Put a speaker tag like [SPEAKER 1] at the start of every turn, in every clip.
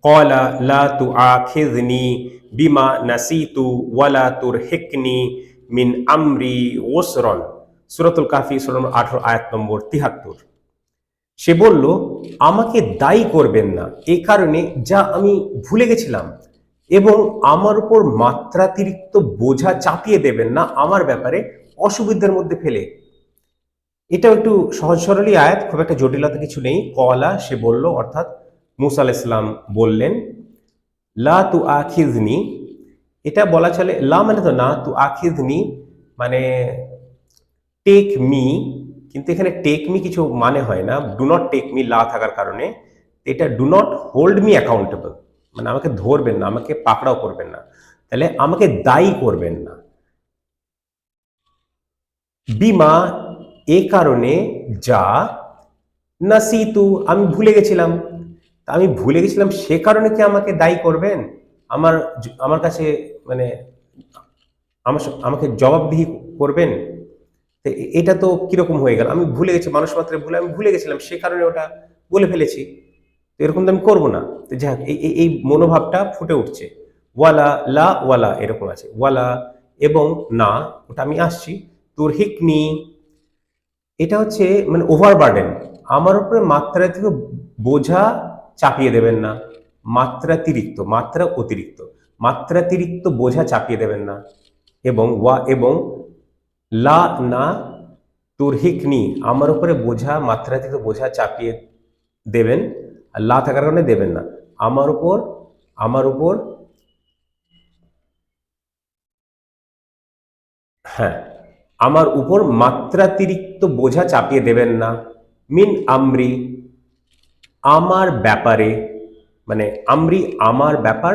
[SPEAKER 1] ক্বালা লা তুআখিযনি বিমা নাসিতু ওয়ালা তুরহিকনি মিন আমরি উসরান। সূরাতুল কাহফি সূরা নম্বর 18 আয়াত নম্বর 73। সে বলল, আমাকে দায়ী করবেন না এই কারণে যা আমি ভুলে গেছিলাম, এবং আমার উপর মাত্রাতিরিক্ত বোঝা চাপিয়ে দেবেন না আমার ব্যাপারে অসুবিধার মধ্যে ফেলে। এটাও একটু সহজ সরলই আয়াত, খুব একটা জটিলতা কিছু নেই। কলা, সে বলল, অর্থাৎ মুসা আলাইহিস সালাম বললেন, লা তু আখিযনি, এটা বলা চলে লা মানে তো না, তু আখিযনি মানে টেক মি, কিন্তু এখানে টেক মি কিছু মানে হয় না, ডু নট টেক মি লা থাকার কারণে। এটা do not hold me accountable, মানে আমাকে ধরবেন না, আমাকে পাকড়াও করবেন না, তাহলে আমাকে দায়ী করবেন না। বিমা, এ কারণে, যা, নাসিতু, আমি ভুলে গেছিলাম। তা আমি ভুলে গেছিলাম সে কারণে কি আমাকে দায়ী করবেন? আমার আমার কাছে মানে আমাকে জবাবদিহি করবেন? তো এটা তো কিরকম হয়ে গেল? আমি ভুলে গেছি, মানুষ মাত্রে ভুলে, আমি ভুলে গেছিলাম সে কারণে ওটা বলে ফেলেছি। তো এরকম তো আমি করবো না। তো যাই হোক, এই মনোভাবটা ফুটে উঠছে। ওয়ালা, লা ওয়ালা এরকম আছে, ওয়ালা এবং না, ওটা আমি আসছি। তুরহিকনি, এটা হচ্ছে মানে ওভারবার্ডেন, আমার উপরে মাত্রাতিরিক্ত বোঝা চাপিয়ে দেবেন না। মাত্রাতিরিক্ত, মাত্রা অতিরিক্ত, মাত্রাতিরিক্ত বোঝা চাপিয়ে দেবেন না। এবং ওয়া এবং লা না তুরহিকনি, আমার উপরে বোঝা, মাত্রাতিরিক্ত বোঝা চাপিয়ে দেবেন, আর লা থাকার কারণে দেবেন না। আমার উপর, আমার উপর, হ্যাঁ, আমার উপর মাত্রাতিরিক্ত বোঝা চাপিয়ে দেবেন না। মিন আমরি, আমার ব্যাপারে, মানে আমরি আমার ব্যাপার,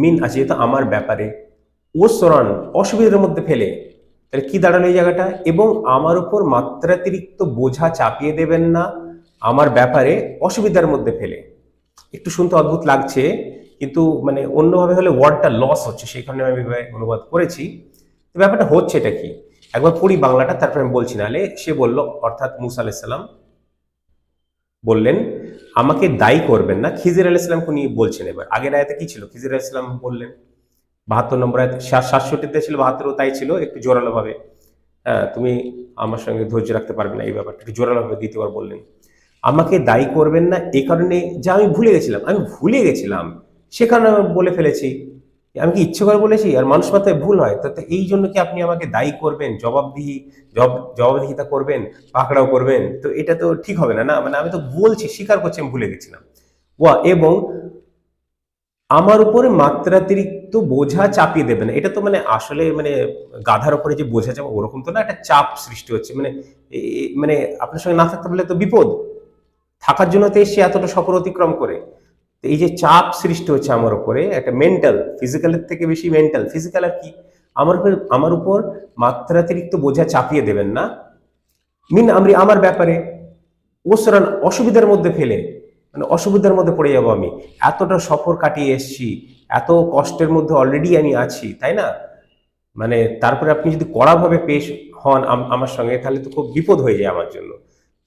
[SPEAKER 1] মিন আছে যেহেতু আমার ব্যাপারে, ওসরান অসুবিধার মধ্যে ফেলে, তাহলে কি দাঁড়ালো এই জায়গাটা? এবং আমার উপর মাত্রাতিরিক্ত বোঝা চাপিয়ে দেবেন না আমার ব্যাপারে অসুবিধার মধ্যে ফেলে। একটু শুনতে অদ্ভুত লাগছে, কিন্তু মানে অন্যভাবে হলে ওয়ার্ডটা লস হচ্ছে, সেই কারণে আমি এভাবে অনুবাদ করেছি। তো ব্যাপারটা হচ্ছে এটা কি, একবার পড়ি বাংলাটা, তারপরে আমি বলছি। নাহলে সে বলল, অর্থাৎ মুসা আলাইহিস সালাম বললেন, আমাকে দায়ী করবেন না। খিজির আলাইহিস সালামকে নিয়ে বলছেন। এবার আগের আয়াতে কি ছিল? খিজির আলাইহিস সালাম বললেন, 72 নম্বর আয়াত, 67তে ছিল, 72 তাই ছিল, একটু জোরালো ভাবে, হ্যাঁ তুমি আমার সঙ্গে ধৈর্য রাখতে পারবে না, এই ব্যাপারটা একটু জোরালো ভাবে দ্বিতীয়বার বললেন। আমাকে দায়ী করবেন না এই কারণে যা আমি ভুলে গেছিলাম, আমি ভুলে গেছিলাম সে কারণে আমি বলে ফেলেছি। আমি কি ইচ্ছে করে বলেছি? আর মানুষ মাত্রায় ভুল হয়, তাতে এই জন্য কি আপনি আমাকে দায়ী করবেন, জবাবদিহিতা করবেন, পাকড়াও করবেন? তো এটা তো ঠিক হবে না, না মানে আমি তো বলছি, স্বীকার করছি আমি ভুলে গেছিলাম। ওয়া এবং আমার উপরে মাত্রাতিরিক্ত বোঝা চাপিয়ে দেবে না, এটা তো মানে আসলে মানে গাধার উপরে যে বোঝা চাপা ওরকম তো না, একটা চাপ সৃষ্টি হচ্ছে, মানে মানে আপনার সঙ্গে না থাকতে পারলে তো বিপদ, থাকার জন্য তো এসে এতটা সফর অতিক্রম করে। তো এই যে চাপ সৃষ্টি হচ্ছে আমার উপরে, একটা মেন্টাল, ফিজিক্যালের থেকে বেশি মেন্টাল, ফিজিক্যাল আর কি, আমার উপর মাত্রাতিরিক্ত বোঝা চাপিয়ে দেবেন না। মিন আমরি, আমার ব্যাপারে, ওসরান অসুবিধার মধ্যে ফেলে, মানে অসুবিধার মধ্যে পড়ে যাবো আমি, এতটা সফর কাটিয়ে এসছি, এত কষ্টের মধ্যে অলরেডি আমি আছি, তাই না? মানে তারপরে আপনি যদি কড়াভাবে পেশ হন আমার সঙ্গে, তাহলে তো খুব বিপদ হয়ে যায় আমার জন্য।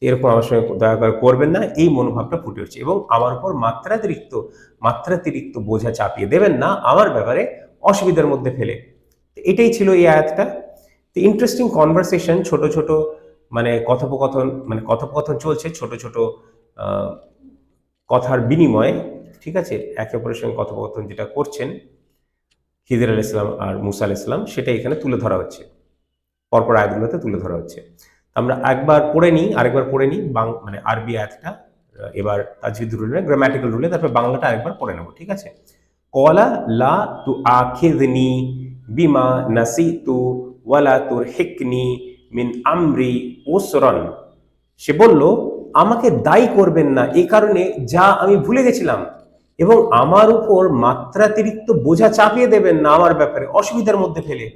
[SPEAKER 1] এরকম আমার সঙ্গে দয়া করে করবেন না, এই মনোভাবটা ফুটে উঠছে। এবং আমার উপর মাত্রাতিরিক্ত বোঝা চাপিয়ে দেবেন না আমার ব্যাপারে অসুবিধার মধ্যে ফেলে। এটাই ছিল এই আয়াতটা। তো ইন্টারেস্টিং কনভারসেশন, ছোট ছোট মানে কথোপকথন চলছে, ছোট ছোট কথার বিনিময়ে, ঠিক আছে, একে অপরের সঙ্গে কথোপকথন যেটা করছেন খিজির আলাইহিস সালাম আর মুসা আলাইহিস সালাম, সেটা এখানে তুলে ধরা হচ্ছে, পরপর আয়াতগুলোতে তুলে ধরা হচ্ছে। আমরা একবার পড়ে নিই, আরেকবার পড়ে নিই মানে আরবি আয়াতটা, এবার তাজভিদ রুলে, গ্রামাটিক্যাল রুলে, তারপর বাংলাটা আরেকবার পড়ে নেব, ঠিক আছে? কলা লা তু আখিযনি বিমা নাসিতু ওয়ালা তুরহিকনি মিন আমরি উসরান। সে বলল, আমাকে দায়ী করবেন না এই কারণে যা আমি ভুলে গেছিলাম, এবং আমার উপর মাত্রাতিরিক্ত বোঝা চাপিয়ে দেবেন না আমার ব্যাপারে অসুবিধার মধ্যে ফেলে।